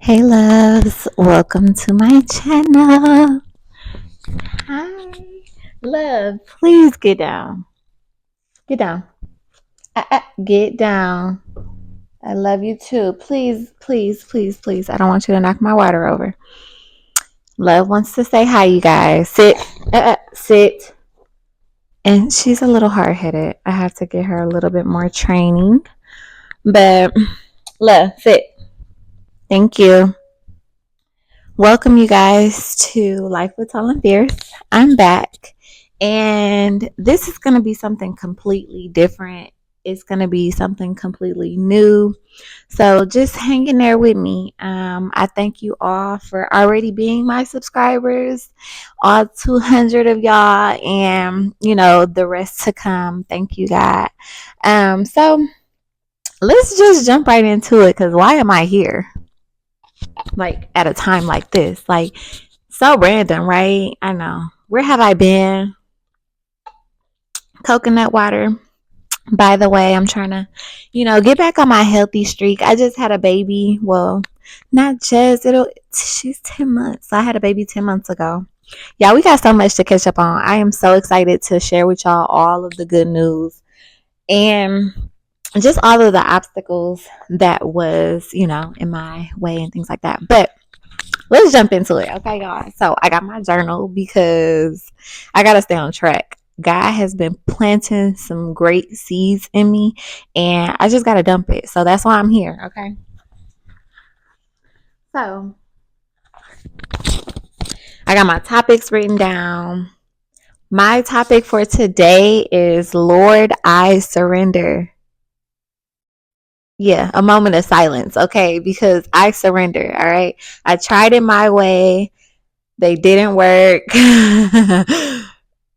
Hey loves, welcome to my channel. Hi, love. Please get down. Get down. Get down. I love you too. Please, please, please, please. I don't want you to knock my water over. Love wants to say hi, you guys. Sit. Sit. And she's a little hard headed. I have to get her a little bit more training. But love, sit. Thank you. Welcome, you guys, to Life with Tall and Fierce. I'm back, and this is going to be something completely different. It's going to be something completely new. So just hang in there with me. I thank you all for already being my subscribers, all 200 of y'all, and the rest to come. Thank you, God. So let's just jump right into it. Because why am I here? Like at a time like this, like so random, right? I know. Where have I been? Coconut water. By the way, I'm trying to, get back on my healthy streak. I just had a baby. Well, not just she's 10 months. I had a baby 10 months ago. Yeah, we got so much to catch up on. I am so excited to share with y'all all of the good news and just all of the obstacles that was, in my way and things like that. But let's jump into it, okay, y'all? So I got my journal because I gotta stay on track. God has been planting some great seeds in me, and I just gotta dump it. So that's why I'm here, okay? So I got my topics written down. My topic for today is Lord, I surrender. Yeah, a moment of silence, okay? Because I surrender, all right? I tried it my way. They didn't work. Listen,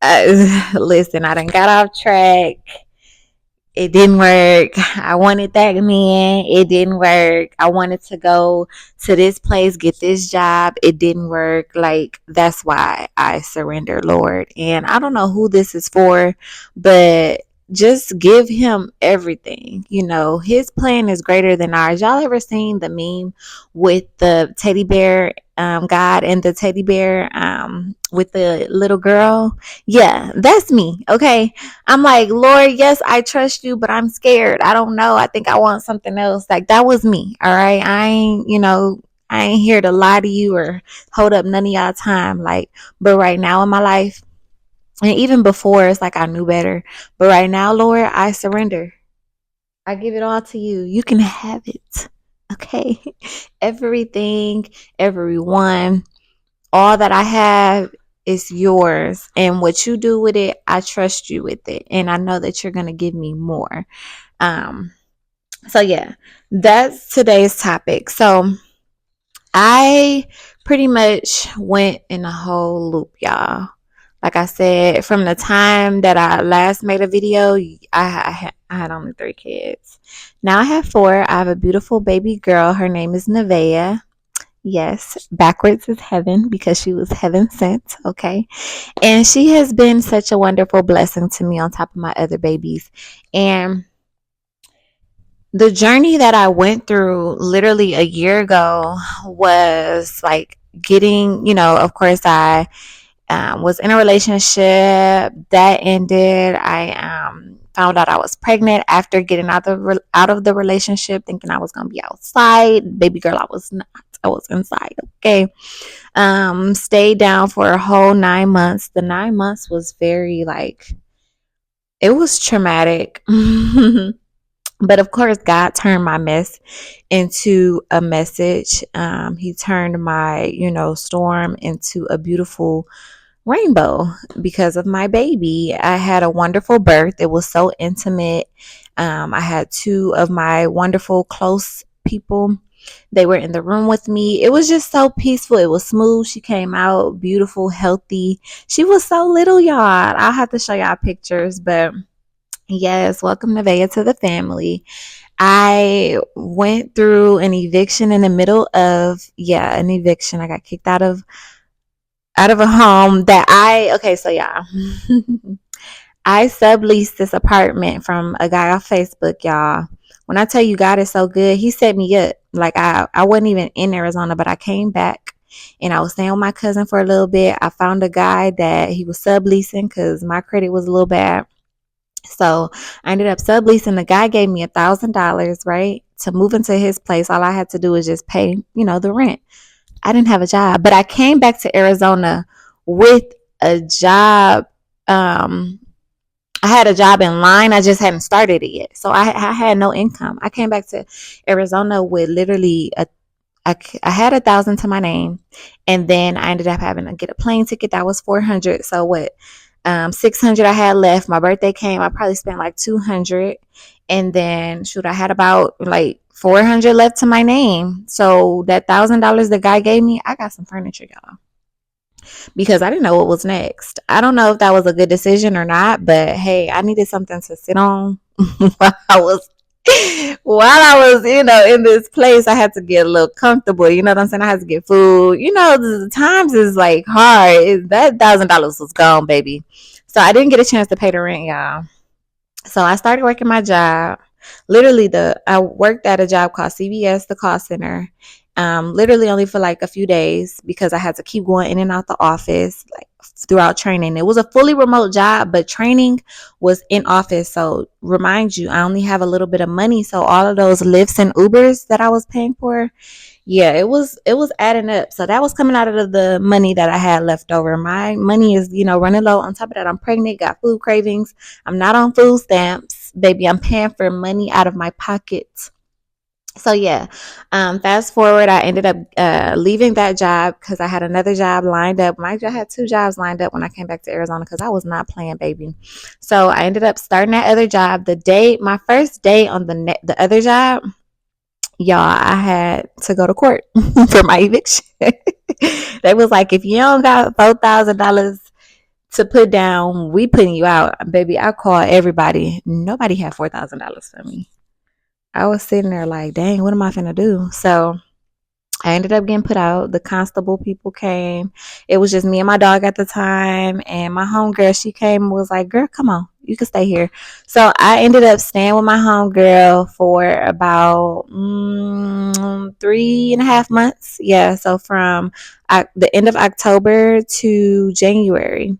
I done got off track. It didn't work. I wanted that man. It didn't work. I wanted to go to this place, get this job. It didn't work. Like, that's why I surrender, Lord. And I don't know who this is for, but just give him everything. His plan is greater than ours. Y'all ever seen the meme with the teddy bear, God and the teddy bear, with the little girl? Yeah, that's me. Okay. I'm like, Lord, yes, I trust you, but I'm scared. I don't know. I think I want something else. Like, that was me. All right. I ain't here to lie to you or hold up none of y'all time. Like, but right now in my life, and even before, it's like I knew better. But right now, Lord, I surrender. I give it all to you. You can have it. Okay. Everything, everyone, all that I have is yours. And what you do with it, I trust you with it. And I know that you're going to give me more. Um, so yeah, that's today's topic. So I pretty much went in a whole loop, y'all. Like I said, from the time that I last made a video, I had only 3 kids. Now I have 4. I have a beautiful baby girl. Her name is Nevaeh. Yes, backwards is heaven because she was heaven sent, okay? And she has been such a wonderful blessing to me on top of my other babies. And the journey that I went through literally a year ago was like getting, of course, I was in a relationship that ended. I found out I was pregnant after getting out of the relationship, thinking I was gonna be outside. Baby girl, I was not. I was inside. Okay. Stayed down for a whole 9 months. The 9 months was very it was traumatic. But of course, God turned my mess into a message. He turned my, storm into a beautiful rainbow because of my baby. I had a wonderful birth. It was so intimate. I had 2 of my wonderful close people. They were in the room with me. It was just so peaceful. It was smooth. She came out beautiful, healthy. She was so little, y'all. I'll have to show y'all pictures, but yes, welcome Nevaeh to the family. I went through an eviction in the middle of an eviction. I got kicked out of a home that I subleased this apartment from a guy off Facebook, y'all. When I tell you God is so good, he set me up. Like I wasn't even in Arizona, but I came back and I was staying with my cousin for a little bit. I found a guy that he was subleasing because my credit was a little bad. So I ended up subleasing. The guy gave me $1,000, right, to move into his place. All I had to do was just pay, the rent. I didn't have a job, but I came back to Arizona with a job. I had a job in line. I just hadn't started it yet. So I had no income. I came back to Arizona with literally I had 1,000 to my name, and then I ended up having to get a plane ticket that was 400. So what? 600 I had left. My birthday came. I probably spent like 200, and then shoot, I had about like 400 left to my name. So that $1,000 the guy gave me, I got some furniture, y'all, because I didn't know what was next. I don't know if that was a good decision or not, but hey, I needed something to sit on while I was in this place. I had to get a little comfortable. You know what I'm saying? I had to get food. The times is like hard. That $1,000 was gone, baby. So I didn't get a chance to pay the rent, y'all. So I started working my job. Literally, I worked at a job called CBS, the call center. Literally only for like a few days because I had to keep going in and out the office like throughout training. It was a fully remote job, but training was in office. So remind you, I only have a little bit of money. So all of those Lyfts and Ubers that I was paying for, yeah, it was adding up. So that was coming out of the money that I had left over. My money is, running low. On top of that, I'm pregnant, got food cravings. I'm not on food stamps, baby. I'm paying for money out of my pocket. So yeah, fast forward, I ended up leaving that job because I had another job lined up. Mind you, I had two jobs lined up when I came back to Arizona because I was not playing, baby. So I ended up starting that other job. My first day on the other job, y'all, I had to go to court for my eviction. They was like, if you don't got $4,000 to put down, we putting you out, baby. I called everybody. Nobody had $4,000 for me. I was sitting there like, dang, what am I finna do? So I ended up getting put out. The constable people came. It was just me and my dog at the time. And my homegirl, she came and was like, girl, come on. You can stay here. So I ended up staying with my homegirl for about 3.5 months. Yeah. So from the end of October to January.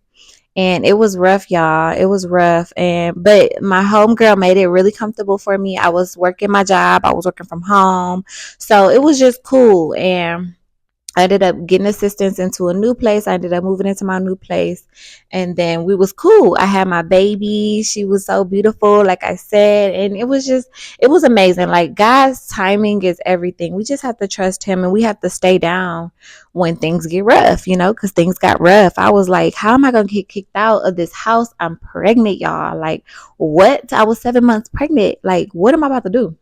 And it was rough, y'all. It was rough. But my homegirl made it really comfortable for me. I was working my job. I was working from home. So it was just cool. And I ended up getting assistance into a new place. I ended up moving into my new place. And then we was cool. I had my baby. She was so beautiful, like I said. And it was amazing. Like, God's timing is everything. We just have to trust him, and we have to stay down when things get rough, because things got rough. I was like, how am I going to get kicked out of this house? I'm pregnant, y'all. Like, what? I was 7 months pregnant. Like, what am I about to do?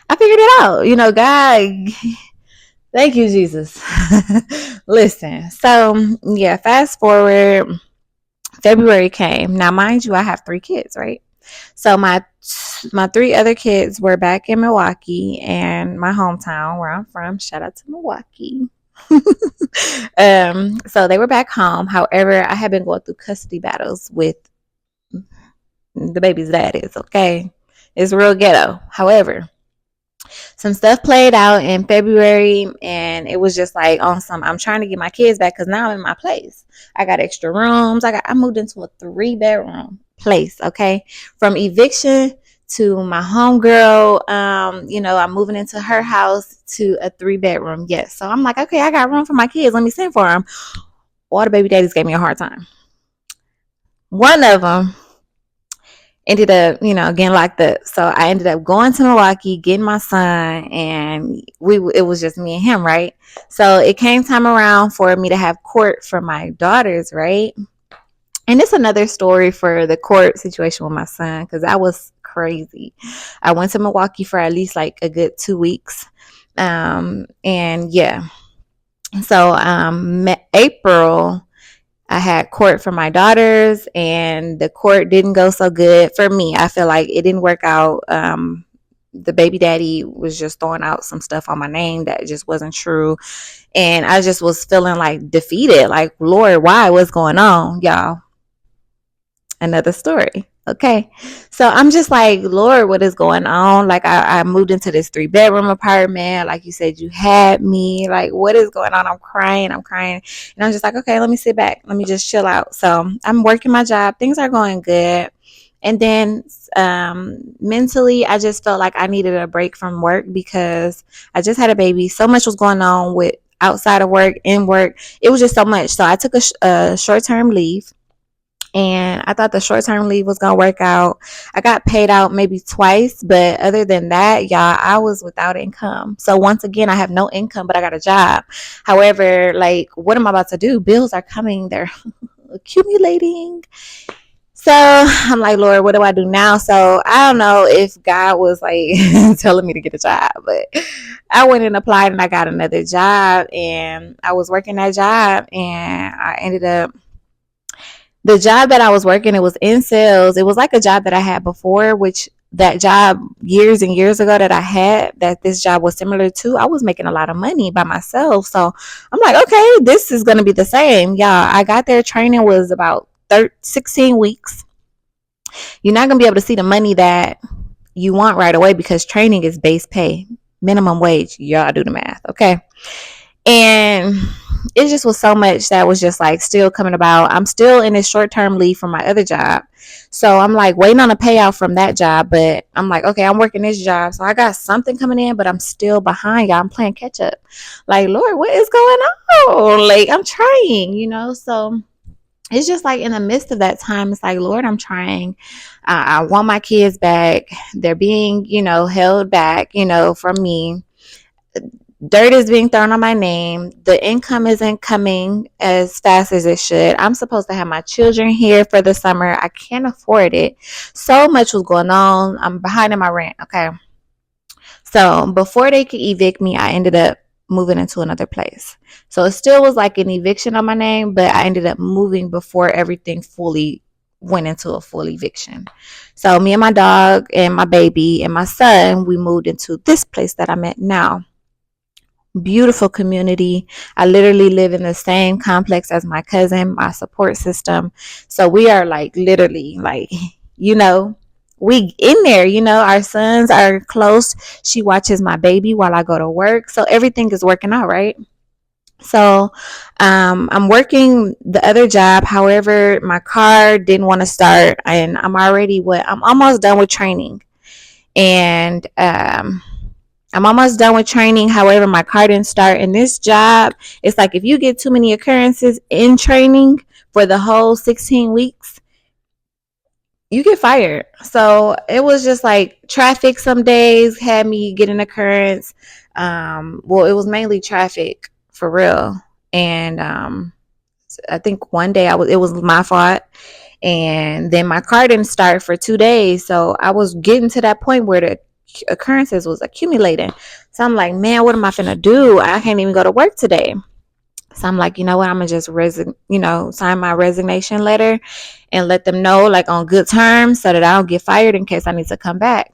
I figured it out. God, thank you, Jesus. Listen, so yeah, fast forward, February came. Now, mind you, I have 3 kids, right? So my 3 other kids were back in Milwaukee and my hometown where I'm from. Shout out to Milwaukee. So they were back home. However, I had been going through custody battles with the baby's daddies. Okay, it's real ghetto. However, some stuff played out in February, and it was just like on some, I'm trying to get my kids back because now I'm in my place. I got extra rooms. I moved into a 3-bedroom place. Okay, from eviction to my homegirl, I'm moving into her house to a 3-bedroom. Yes, so I'm like, okay, I got room for my kids. Let me send for them. All the baby daddies gave me a hard time. One of them ended up, getting locked up. So I ended up going to Milwaukee, getting my son, and it was just me and him, right? So it came time around for me to have court for my daughters, right? And it's another story for the court situation with my son because that was crazy. I went to Milwaukee for at least like a good 2 weeks. And yeah. So April, I had court for my daughters, and the court didn't go so good for me. I feel like it didn't work out. The baby daddy was just throwing out some stuff on my name that just wasn't true. And I just was feeling like defeated. Like, Lord, why? What's going on, y'all? Another story. Okay. So I'm just like, Lord, what is going on? Like I moved into this 3 bedroom apartment. Like you said, you had me. Like, what is going on? I'm crying. I'm crying. And I'm just like, okay, let me sit back. Let me just chill out. So I'm working my job. Things are going good. And then mentally, I just felt like I needed a break from work because I just had a baby. So much was going on with outside of work, in work. It was just so much. So I took a short term leave, and I thought the short term leave was gonna work out. I got paid out maybe twice, but other than that, y'all, I was without income. So once again, I have no income, but I got a job. However, like, what am I about to do? Bills are coming, they're accumulating. So I'm like, Lord, what do I do now? So I don't know if God was like telling me to get a job, but I went and applied and I got another job, and I was working that job, and I ended up, the job that I was working, it was in sales. It was like a job that I had before, which that job years and years ago that I had, that this job was similar to, I was making a lot of money by myself. So I'm like, okay, this is going to be the same. Yeah, I got there. Training was about 16 weeks. You're not going to be able to see the money that you want right away because training is base pay, minimum wage. Y'all do the math. Okay. And it just was so much that was just like still coming about. I'm still in this short term leave from my other job. So I'm like waiting on a payout from that job. But I'm like, okay, I'm working this job. So I got something coming in, but I'm still behind, y'all. I'm playing catch up. Like, Lord, what is going on? Like, I'm trying, So it's just like in the midst of that time, it's like, Lord, I'm trying. I want my kids back. They're being, held back, from me. Dirt is being thrown on my name. The income isn't coming as fast as it should. I'm supposed to have my children here for the summer. I can't afford it. So much was going on. I'm behind in my rent. Okay. So before they could evict me, I ended up moving into another place. So it still was like an eviction on my name, but I ended up moving before everything fully went into a full eviction. So me and my dog and my baby and my son, we moved into this place that I'm at now. Beautiful community. I literally live in the same complex as my cousin, my support system. So we are like literally like, you know, we in there, our sons are close. She watches my baby while I go to work. So everything is working out, right? So I'm working the other job. However, my car didn't want to start, and I'm almost done with training. And I'm almost done with training. However, my car didn't start. In this job, it's like if you get too many occurrences in training for the whole 16 weeks, you get fired. So it was just like traffic some days had me get an occurrence. Well, it was mainly traffic for real. And I think one day it was my fault. And then my car didn't start for 2 days. So I was getting to that point where the occurrences was accumulating. So I'm like, man, what am I finna do? I can't even go to work today. So I'm like, you know what? I'm gonna just sign my resignation letter and let them know like on good terms so that I don't get fired in case I need to come back.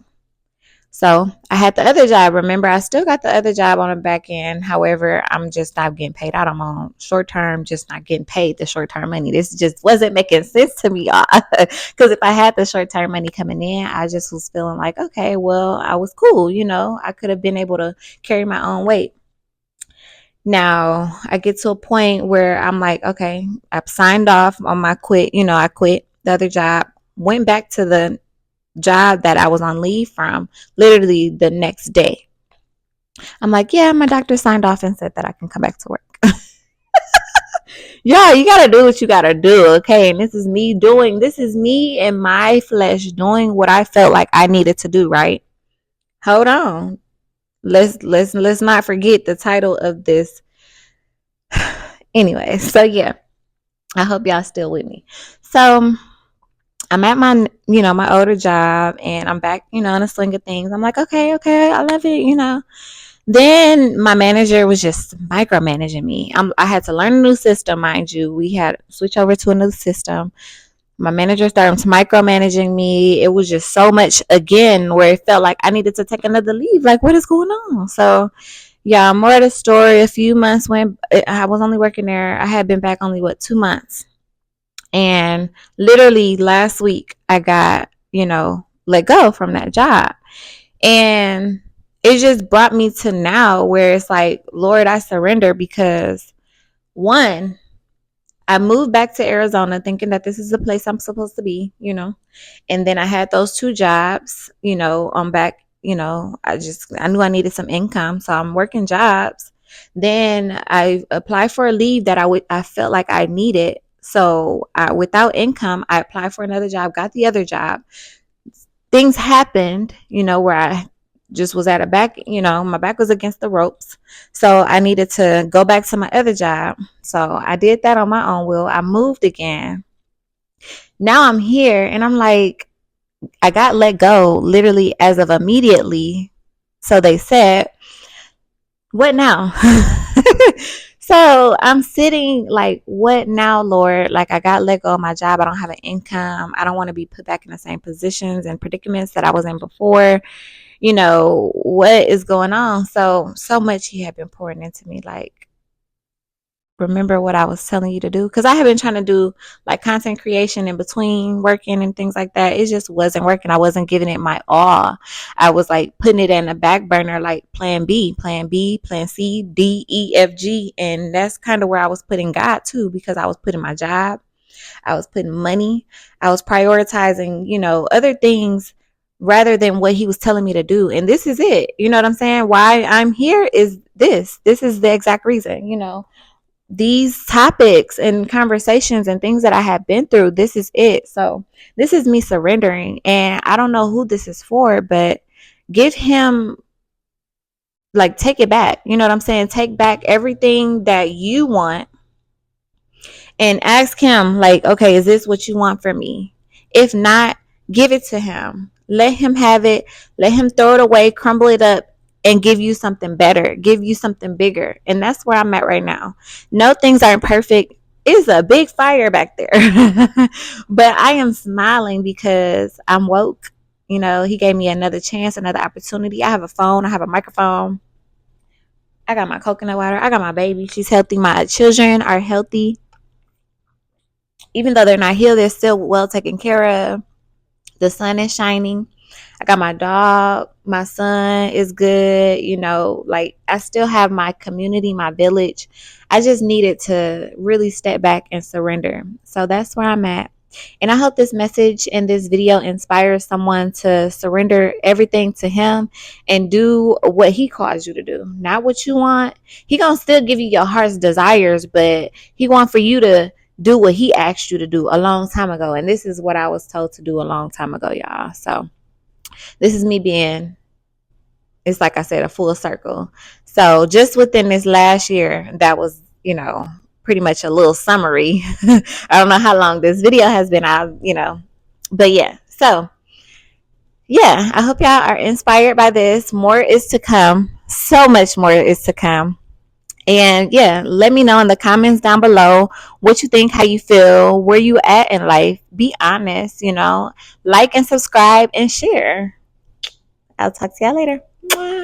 So I had the other job. Remember, I still got the other job on the back end. However, I'm just not getting paid out. I'm on short term, just not getting paid the short term money. This just wasn't making sense to me, y'all. Because if I had the short term money coming in, I just was feeling like, okay, well, I was cool. I could have been able to carry my own weight. Now I get to a point where I'm like, okay, I've signed off on my quit. I quit the other job, went back to the job that I was on leave from literally the next day. I'm like, yeah, my doctor signed off and said that I can come back to work. Yeah, you gotta do what you gotta do, okay? And this is me and my flesh doing what I felt like I needed to do, right? Hold on. Let's not forget the title of this. Anyway, so yeah, I hope y'all still with me. So I'm at my older job, and I'm back, in the swing of things. I'm like, okay, I love it. Then my manager was just micromanaging me. I had to learn a new system, mind you. We had to switch over to a new system. My manager started micromanaging me. It was just so much again where it felt like I needed to take another leave. Like, what is going on? So, yeah, more of the story. A few months when I was only working there, I had been back only 2 months. And literally last week, I got, let go from that job. And it just brought me to now where it's like, Lord, I surrender because one, I moved back to Arizona thinking that this is the place I'm supposed to be. And then I had those two jobs, I'm back, I knew I needed some income. So I'm working jobs. Then I applied for a leave that I felt like I needed. So without income, I applied for another job, got the other job. Things happened, where I just was at a back, my back was against the ropes. So I needed to go back to my other job. So I did that on my own will. I moved again. Now I'm here and I'm like, I got let go literally as of immediately. So they said, what now? So I'm sitting like, what now, Lord? Like, I got let go of my job. I don't have an income. I don't want to be put back in the same positions and predicaments that I was in before. What is going on? So much he had been pouring into me, like, remember what I was telling you to do? Because I have been trying to do like content creation in between working and things like that. It just wasn't working. I wasn't giving it my all. I was like putting it in the back burner, like plan B, plan C, D, E, F, G. And that's kind of where I was putting God too, because I was putting my job, I was putting money, I was prioritizing, other things rather than what he was telling me to do. And this is it. You know what I'm saying? Why I'm here is this. This is the exact reason. These topics and conversations and things that I have been through, this is it. So this is me surrendering. And I don't know who this is for, but give him, like, take it back. You know what I'm saying? Take back everything that you want and ask him, like, okay, is this what you want from me? If not, give it to him. Let him have it. Let him throw it away, crumble it up, and give you something better, give you something bigger. And that's where I'm at right now. No, things aren't perfect. It's a big fire back there. But I am smiling because I'm woke. He gave me another chance, another opportunity. I have a phone, I have a microphone. I got my coconut water. I got my baby. She's healthy. My children are healthy. Even though they're not here, they're still well taken care of. The sun is shining. I got my dog. My son is good. Like, I still have my community, my village. I just needed to really step back and surrender. So that's where I'm at. And I hope this message and this video inspires someone to surrender everything to him and do what he calls you to do. Not what you want. He gonna still give you your heart's desires, but he want for you to do what he asked you to do a long time ago. And this is what I was told to do a long time ago, y'all. So this is me being, it's like I said, a full circle. So just within this last year, that was, pretty much a little summary. I don't know how long this video has been out, but yeah. So yeah, I hope y'all are inspired by this. More is to come. So much more is to come. And yeah, let me know in the comments down below what you think, how you feel, where you at in life. Be honest, like and subscribe and share. I'll talk to y'all later. Mwah.